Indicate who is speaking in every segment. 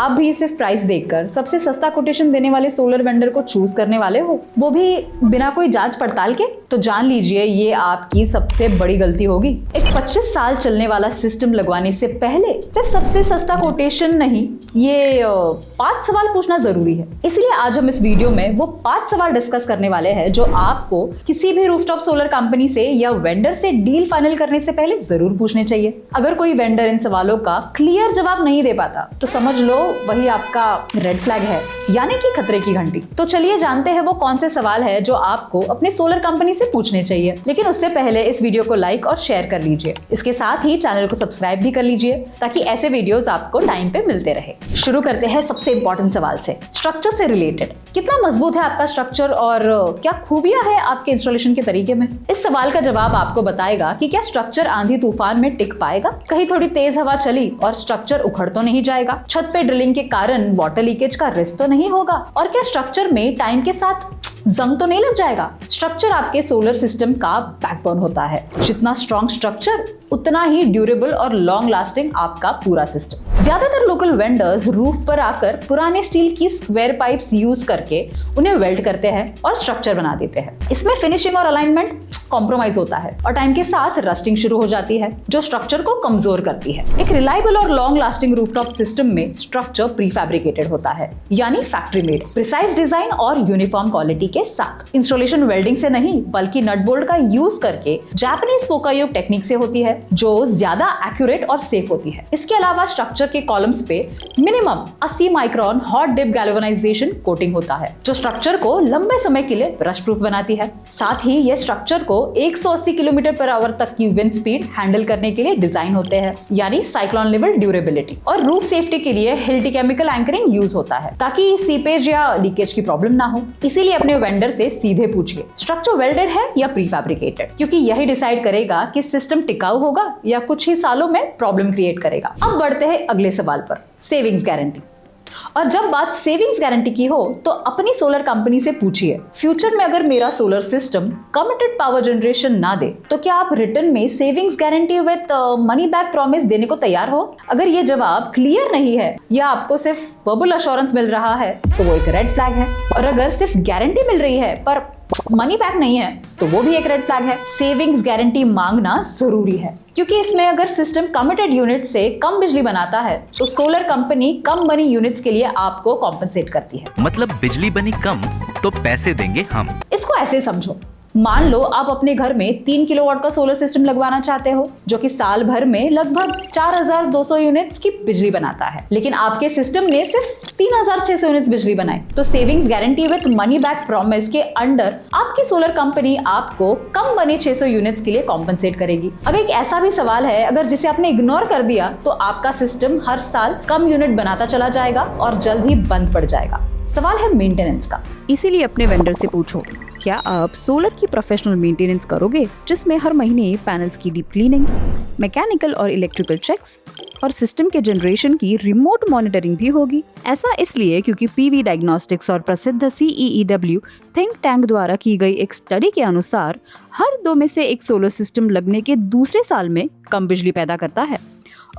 Speaker 1: आप भी सिर्फ प्राइस देखकर सबसे सस्ता कोटेशन देने वाले सोलर वेंडर को चूज करने वाले हो, वो भी बिना कोई जांच पड़ताल के, तो जान लीजिए ये आपकी सबसे बड़ी गलती होगी। एक 25 साल चलने वाला सिस्टम लगवाने से पहले सिर्फ सबसे सस्ता कोटेशन नहीं, ये 5 सवाल पूछना जरूरी है। इसलिए आज हम इस वीडियो में वो 5 सवाल डिस्कस करने वाले हैं जो आपको किसी भी रूफटॉप सोलर कंपनी से या वेंडर से डील फाइनल करने से पहले जरूर पूछने चाहिए। अगर कोई वेंडर इन सवालों का क्लियर जवाब नहीं दे पाता तो समझ लो वही आपका रेड फ्लैग है, यानी कि खतरे की घंटी। तो चलिए जानते हैं वो कौन से सवाल है जो आपको अपने सोलर कंपनी से पूछने चाहिए। लेकिन उससे पहले इस वीडियो को लाइक और शेयर कर लीजिए। इसके साथ ही चैनल को सब्सक्राइब भी कर लीजिए ताकि ऐसे वीडियोस आपको टाइम पे मिलते रहे। शुरू करते हैं सबसे इंपॉर्टेंट सवाल से, स्ट्रक्चर से रिलेटेड। कितना मजबूत है आपका स्ट्रक्चर और क्या खूबियां है आपके इंस्टॉलेशन के तरीके में? इस सवाल का जवाब आपको बताएगा कि क्या स्ट्रक्चर आंधी तूफान में टिक पाएगा, कहीं थोड़ी तेज हवा चली और स्ट्रक्चर उखड़ तो नहीं जाएगा, छत पे ड्रिलिंग के कारण वाटर लीकेज का रिस्क तो नहीं होगा, और क्या स्ट्रक्चर में टाइम के साथ जंग तो नहीं लग जाएगा। स्ट्रक्चर आपके सोलर सिस्टम का बैकबोन होता है। जितना स्ट्रॉन्ग स्ट्रक्चर उतना ही ड्यूरेबल और लॉन्ग लास्टिंग आपका पूरा सिस्टम। ज्यादातर लोकल वेंडर्स रूफ पर आकर पुराने स्टील की स्क्वायर पाइप्स यूज करके उन्हें वेल्ड करते हैं और स्ट्रक्चर बना देते हैं। इसमें फिनिशिंग और अलाइनमेंट कॉम्प्रोमाइज होता है और टाइम के साथ रस्टिंग शुरू हो जाती है जो स्ट्रक्चर को कमजोर करती है। एक रिलायबल और लॉन्ग लास्टिंग रूफटॉप सिस्टम में स्ट्रक्चर प्री फैब्रिकेटेड होता है, यानी फैक्ट्री मेड, प्रिसाइज डिजाइन और यूनिफॉर्म क्वालिटी के साथ। इंस्टॉलेशन वेल्डिंग से नहीं बल्कि नट बोल्ट का यूज करके जापानीज फोकायो टेक्निक से होती है जो ज्यादा एक्यूरेट और सेफ होती है। इसके अलावा स्ट्रक्चर के कॉलम्स पे minimum 80 micron hot dip galvanization coating होता है जो स्ट्रक्चर को लंबे समय के लिए ब्रश प्रूफ बनाती है। साथ ही ये स्ट्रक्चर को 180 किलोमीटर पर आवर तक की विंड स्पीड हैंडल करने के लिए डिजाइन होते हैं, यानी साइक्लोन लेवल ड्यूरेबिलिटी। और रूफ सेफ्टी के लिए हिल्टी केमिकल एंकरिंग यूज होता है ताकि सीपेज या लीकेज की प्रॉब्लम ना हो। इसीलिए अपने वेंडर से सीधे पूछिए स्ट्रक्चर वेल्डेड है या प्री फैब्रिकेटेड, क्योंकि यही डिसाइड करेगा कि सिस्टम टिकाऊ होगा या कुछ ही सालों में प्रॉब्लम क्रिएट करेगा। अब बढ़ते हैं अगले सवाल पर, सेविंग्स गारंटी। और जब बात सेविंग्स गारंटी की हो तो अपनी सोलर कंपनी से पूछिए, फ्यूचर में अगर मेरा solar system committed power generation ना दे तो क्या आप रिटर्न में savings guarantee with money back promise देने को तैयार हो? अगर ये जवाब क्लियर नहीं है या आपको सिर्फ वर्बल अश्योरेंस मिल रहा है तो वो एक रेड फ्लैग है, और अगर सिर्फ गारंटी मिल रही है पर मनी बैक नहीं है तो वो भी एक रेड फ्लैग है। सेविंग्स गारंटी मांगना जरूरी है क्योंकि इसमें अगर सिस्टम कमिटेड यूनिट से कम बिजली बनाता है तो सोलर कंपनी कम बनी यूनिट्स के लिए आपको कॉम्पेंसेट करती है।
Speaker 2: मतलब बिजली बनी कम तो पैसे देंगे हम।
Speaker 1: इसको ऐसे समझो, मान लो आप अपने घर में 3 किलोवाट का सोलर सिस्टम लगवाना चाहते हो जो कि साल भर में लगभग 4200 यूनिट्स की बिजली बनाता है, लेकिन आपके सिस्टम ने सिर्फ 3600 यूनिट्स बिजली बनाए तो savings guarantee with money back promise के अंडर आपकी सोलर कंपनी आपको कम बने 600 यूनिट्स के लिए कॉम्पेंसेट करेगी। अब एक ऐसा भी सवाल है, अगर जिसे आपने इग्नोर कर दिया तो आपका सिस्टम हर साल कम यूनिट बनाता चला जाएगा और जल्द ही बंद पड़ जाएगा। सवाल है मेंटेनेंस का।
Speaker 3: इसीलिए अपने वेंडर से पूछो, क्या आप सोलर की प्रोफेशनल मेंटेनेंस करोगे जिसमें हर महीने पैनल्स की डीप क्लीनिंग, मैकेनिकल और इलेक्ट्रिकल चेक्स और सिस्टम के जनरेशन की रिमोट मॉनिटरिंग भी होगी? ऐसा इसलिए क्योंकि पीवी डायग्नोस्टिक्स और प्रसिद्ध CEEW थिंक टैंक द्वारा की गई एक स्टडी के अनुसार हर 2 में से एक सोलर सिस्टम लगने के दूसरे साल में कम बिजली पैदा करता है,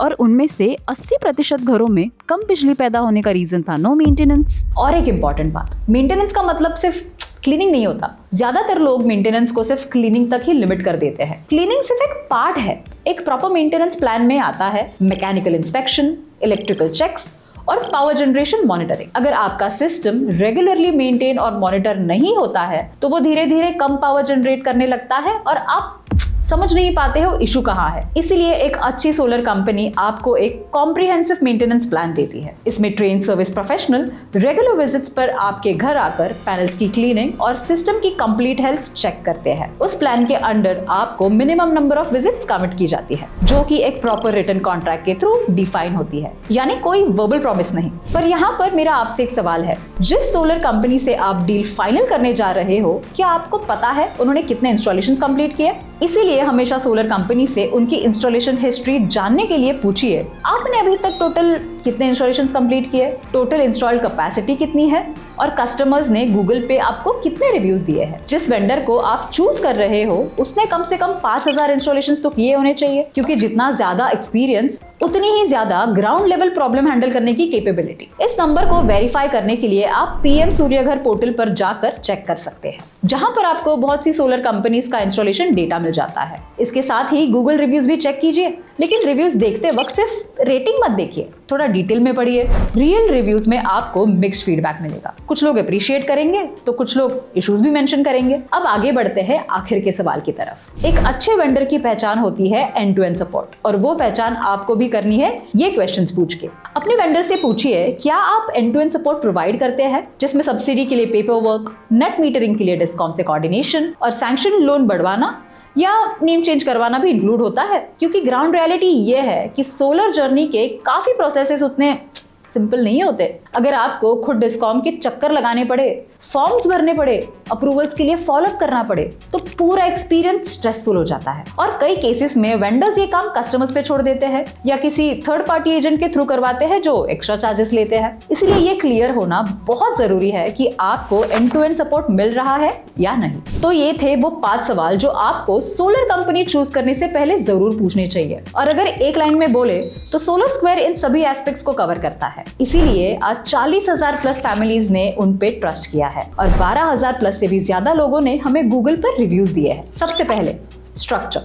Speaker 3: और उनमें से 80% घरों में कम बिजली पैदा होने का रीजन था नो मेंटेनेंस।
Speaker 1: और एक इम्पॉर्टेंट बात, मेंटेनेंस का मतलब सिर्फ क्लीनिंग नहीं होता। ज्यादातर लोग मेंटेनेंस को सिर्फ क्लीनिंग तक ही लिमिट कर देते हैं। क्लीनिंग सिर्फ एक पार्ट है। एक प्रॉपर मेंटेनेंस प्लान में आता है मैकेनिकल इंस्पेक्शन, इलेक्ट्रिकल चेक्स और पावर जनरेशन मॉनिटरिंग। अगर आपका सिस्टम रेगुलरली मेंटेन और मॉनिटर नहीं होता है तो वो धीरे धीरे कम पावर जनरेट करने लगता है और आप समझ नहीं पाते हो इशू कहाँ है। इसीलिए एक अच्छी सोलर कंपनी आपको एक कॉम्प्रिहेंसिव मेंटेनेंस प्लान देती है। इसमें train service professional regular visits पर आपके घर आकर पैनल्स की क्लीनिंग और सिस्टम की कंप्लीट हेल्थ चेक करते हैं। उस प्लान के अंडर आपको minimum number of visits commit की जाती है जो कि एक प्रॉपर रिटन कॉन्ट्रैक्ट के थ्रू डिफाइन होती है, यानी कोई वर्बल प्रॉमिस नहीं। पर यहाँ पर मेरा आपसे एक सवाल है, जिस सोलर कंपनी से आप डील फाइनल करने जा रहे हो क्या आपको पता है उन्होंने कितने इंस्टॉलेशन कंप्लीट किए? इसीलिए हमेशा सोलर कंपनी से उनकी इंस्टॉलेशन हिस्ट्री जानने के लिए पूछिए, आपने अभी तक टोटल कितने इंस्टॉलेशन कंप्लीट किए, टोटल इंस्टॉल्ड कैपेसिटी कितनी है और कस्टमर्स ने गूगल पे आपको कितने रिव्यूज दिए हैं। जिस वेंडर को आप चूज कर रहे हो उसने कम से कम 5000 इंस्टॉलेशन तो किए होने चाहिए, क्योंकि जितना ज्यादा एक्सपीरियंस उतनी ही ज्यादा ग्राउंड लेवल प्रॉब्लम हैंडल करने की कैपेबिलिटी। इस नंबर को वेरीफाई करने के लिए आप पीएम सूर्यघर पोर्टल पर जाकर चेक कर सकते हैं, जहां पर आपको बहुत सी सोलर कंपनीज का इंस्टॉलेशन डेटा मिल जाता है। इसके साथ ही गूगल रिव्यूज भी चेक कीजिए, लेकिन रिव्यूज देखते वक्त सिर्फ रेटिंग मत देखिए, थोड़ा डिटेल में पढ़िए। रियल रिव्यूज में आपको मिक्स्ड फीडबैक मिलेगा, कुछ लोग अप्रिशिएट करेंगे तो कुछ लोग इश्यूज भी मेंशन करेंगे। अब आगे बढ़ते हैं आखिर के सवाल की तरफ। एक अच्छे वेंडर की पहचान होती है एंड टू एंड सपोर्ट, और वो पहचान आपको भी करनी है ये क्वेश्चंस पूछ के। अपने वेंडर से पूछिए, क्या आप end to end support provide करते हैं, जिसमें सब्सिडी के लिए पेपर वर्क, नेट मीटरिंग के लिए डिस्कॉम से कोऑर्डिनेशन और सैंक्शन लोन बढ़वाना या नेम चेंज करवाना भी इंक्लूड होता है। क्योंकि ग्राउंड रियलिटी ये है कि सोलर जर्नी के काफी प्रोसेसेस उतने सिंपल नहीं होते। अगर आपको खुद डिस्कॉम के चक्कर लगाने पड़े, फॉर्म्स भरने पड़े, अप्रूवल्स के लिए फॉलोअप करना पड़े, तो पूरा एक्सपीरियंस स्ट्रेसफुल हो जाता है। और कई केसेस में वेंडर्स ये काम कस्टमर्स पे छोड़ देते हैं या किसी थर्ड पार्टी एजेंट के थ्रू करवाते हैं जो एक्स्ट्रा चार्जेस लेते हैं। इसलिए ये क्लियर होना बहुत जरूरी है कि आपको एंड टू एंड सपोर्ट मिल रहा है या नहीं। तो ये थे वो 5 सवाल जो आपको सोलर कंपनी चूज करने से पहले जरूर पूछने चाहिए। और अगर एक लाइन में बोले तो सोलर स्क्वायर इन सभी एस्पेक्ट्स को कवर करता है। इसीलिए आज 40,000 प्लस फैमिलीज ने उन पे ट्रस्ट किया है और 12,000 प्लस से भी ज्यादा लोगों ने हमें गूगल पर रिव्यूज दिए हैं। सबसे पहले स्ट्रक्चर।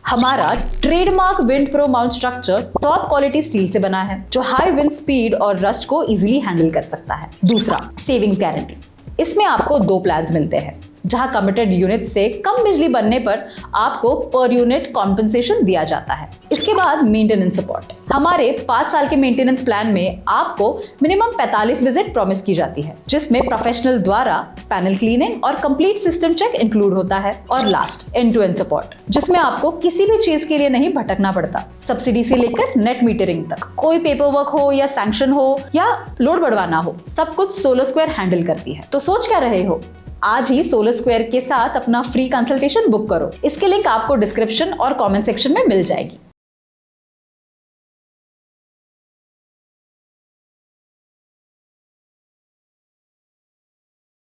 Speaker 1: हमारा trademark wind pro mount structure top quality steel से बना है, जो हाई विंड स्पीड और रस्ट को इजीली हैंडल कर सकता है। दूसरा, सेविंग्स गारंटी। इसमें आपको 2 प्लान्स मिलते हैं, जहां कमिटेड यूनिट से कम बिजली बनने पर आपको पर यूनिट कॉम्पेंसेशन दिया जाता है। इसके बाद मेंटेनेंस सपोर्ट। हमारे 5 साल के मेंटेनेंस प्लान में आपको मिनिमम 45 विजिट प्रॉमिस की जाती है, जिसमें प्रोफेशनल द्वारा पैनल क्लीनिंग और कंप्लीट सिस्टम चेक इंक्लूड होता है। और last, end to end support, जिसमें आपको किसी भी चीज के लिए नहीं भटकना पड़ता। सब्सिडी से लेकर नेट मीटरिंग तक, कोई पेपर वर्क हो या सैंक्शन हो या लोड बढ़वाना हो, सब कुछ सोलर स्क्वायर हैंडल करती है। तो सोच क्या रहे हो, आज ही सोलर स्क्वायर के साथ अपना फ्री कंसल्टेशन बुक करो। इसकी लिंक आपको डिस्क्रिप्शन और कमेंट सेक्शन में मिल जाएगी।